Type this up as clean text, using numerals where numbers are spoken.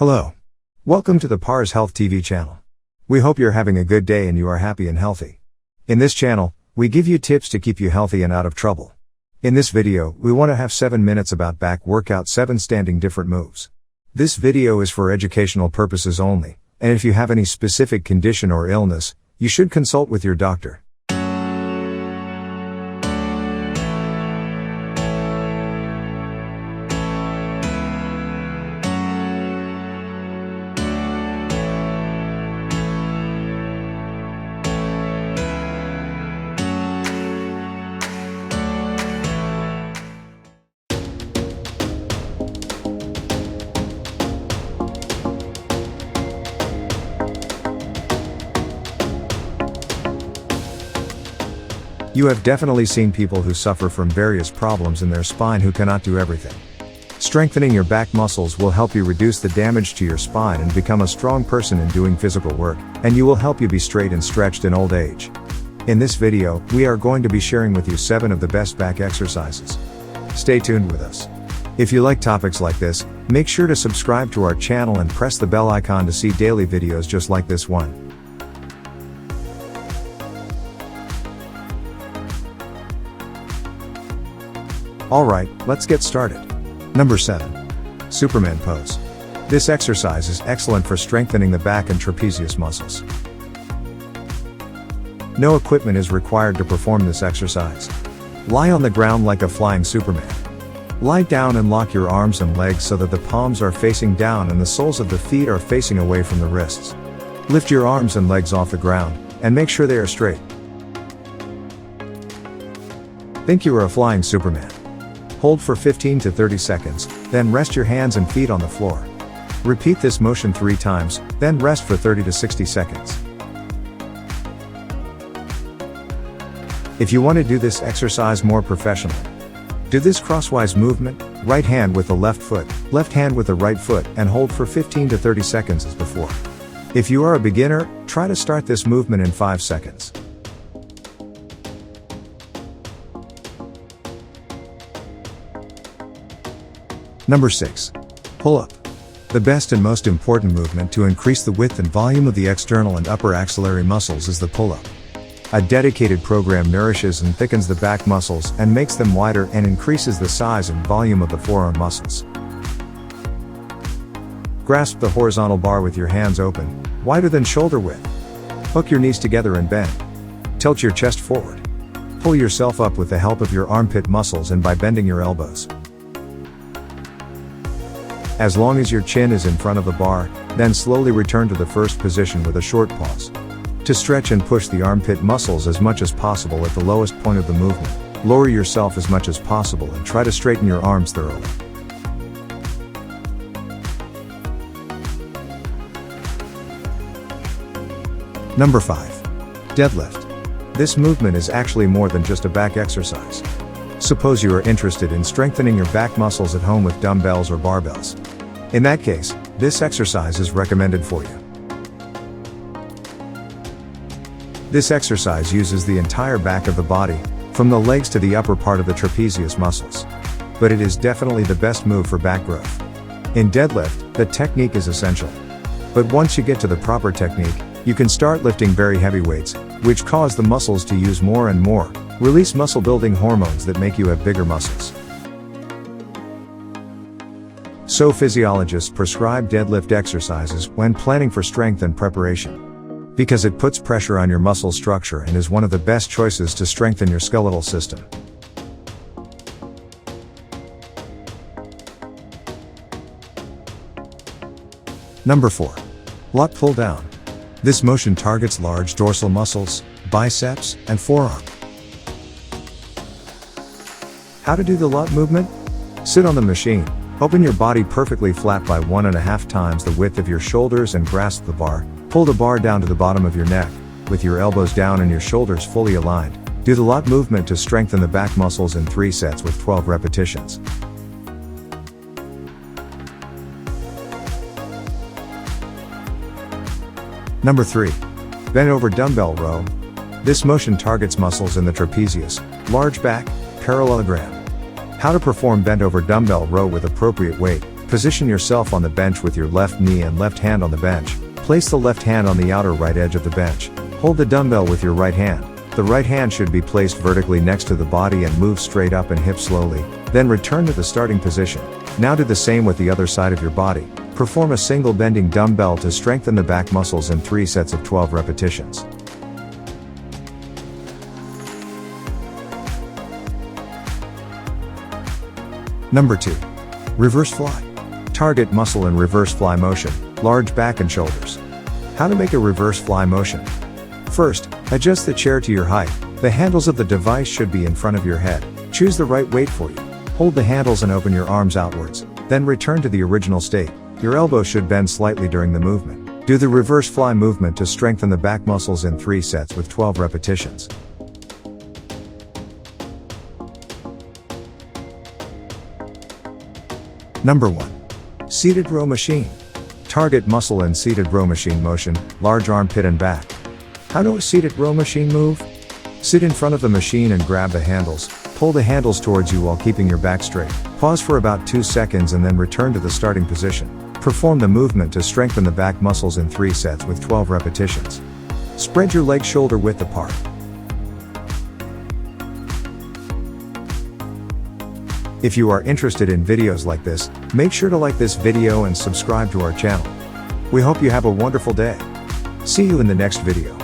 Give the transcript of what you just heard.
Hello. Welcome to the Pars Health TV channel. We hope you're having a good day and you are happy and healthy. In this channel, we give you tips to keep you healthy and out of trouble. In this video, we want to have 7 minutes about back workout 7 standing different moves. This video is for educational purposes only, and if you have any specific condition or illness, you should consult with your doctor. You have definitely seen people who suffer from various problems in their spine who cannot do everything. Strengthening your back muscles will help you reduce the damage to your spine and become a strong person in doing physical work, and you will help you be straight and stretched in old age. In this video, we are going to be sharing with you 7 of the best back exercises. Stay tuned with us. If you like topics like this, make sure to subscribe to our channel and press the bell icon to see daily videos just like this one. Alright, let's get started. Number 7. Superman pose. This exercise is excellent for strengthening the back and trapezius muscles. No equipment is required to perform this exercise. Lie on the ground like a flying Superman. Lie down and lock your arms and legs so that the palms are facing down and the soles of the feet are facing away from the wrists. Lift your arms and legs off the ground, and make sure they are straight. Think you are a flying Superman. Hold for 15 to 30 seconds, then rest your hands and feet on the floor. Repeat this motion 3 times, then rest for 30 to 60 seconds. If you want to do this exercise more professionally, do this crosswise movement, right hand with the left foot, left hand with the right foot, and hold for 15 to 30 seconds as before. If you are a beginner, try to start this movement in 5 seconds. Number 6. Pull-up. The best and most important movement to increase the width and volume of the external and upper axillary muscles is the pull-up. A dedicated program nourishes and thickens the back muscles and makes them wider and increases the size and volume of the forearm muscles. Grasp the horizontal bar with your hands open, wider than shoulder width. Hook your knees together and bend. Tilt your chest forward. Pull yourself up with the help of your armpit muscles and by bending your elbows. As long as your chin is in front of the bar, then slowly return to the first position with a short pause. To stretch and push the armpit muscles as much as possible at the lowest point of the movement, lower yourself as much as possible and try to straighten your arms thoroughly. Number 5. Deadlift. This movement is actually more than just a back exercise. Suppose you are interested in strengthening your back muscles at home with dumbbells or barbells. In that case, this exercise is recommended for you. This exercise uses the entire back of the body, from the legs to the upper part of the trapezius muscles. But it is definitely the best move for back growth. In deadlift, the technique is essential. But once you get to the proper technique, you can start lifting very heavy weights, which cause the muscles to use more and more, release muscle building hormones that make you have bigger muscles. So physiologists prescribe deadlift exercises when planning for strength and preparation, because it puts pressure on your muscle structure and is one of the best choices to strengthen your skeletal system. Number 4. Lat pull down. This motion targets large dorsal muscles, biceps, and forearm. How to do the lat movement? Sit on the machine. Open your body perfectly flat by 1.5 times the width of your shoulders and grasp the bar. Pull the bar down to the bottom of your neck, with your elbows down and your shoulders fully aligned. Do the lat movement to strengthen the back muscles in 3 sets with 12 repetitions. Number 3. Bent over dumbbell row. This motion targets muscles in the trapezius, large back, parallelogram. How to perform bent over dumbbell row with appropriate weight. Position yourself on the bench with your left knee and left hand on the bench. Place the left hand on the outer right edge of the bench. Hold the dumbbell with your right hand. The right hand should be placed vertically next to the body and move straight up and hip slowly, then return to the starting position. Now do the same with the other side of your body. Perform a single bending dumbbell to strengthen the back muscles in 3 sets of 12 repetitions. Number 2. Reverse fly. Target muscle in reverse fly motion, large back and shoulders. How to make a reverse fly motion? First, adjust the chair to your height. The handles of the device should be in front of your head. Choose the right weight for you. Hold the handles and open your arms outwards. Then return to the original state. Your elbow should bend slightly during the movement. Do the reverse fly movement to strengthen the back muscles in 3 sets with 12 repetitions. Number 1. Seated row machine. Target muscle in seated row machine motion, large armpit and back. How does a seated row machine move? Sit in front of the machine and grab the handles. Pull the handles towards you while keeping your back straight. Pause for about 2 seconds and then return to the starting position. Perform the movement to strengthen the back muscles in 3 sets with 12 repetitions. Spread your legs shoulder width apart. If you are interested in videos like this, make sure to like this video and subscribe to our channel. We hope you have a wonderful day. See you in the next video.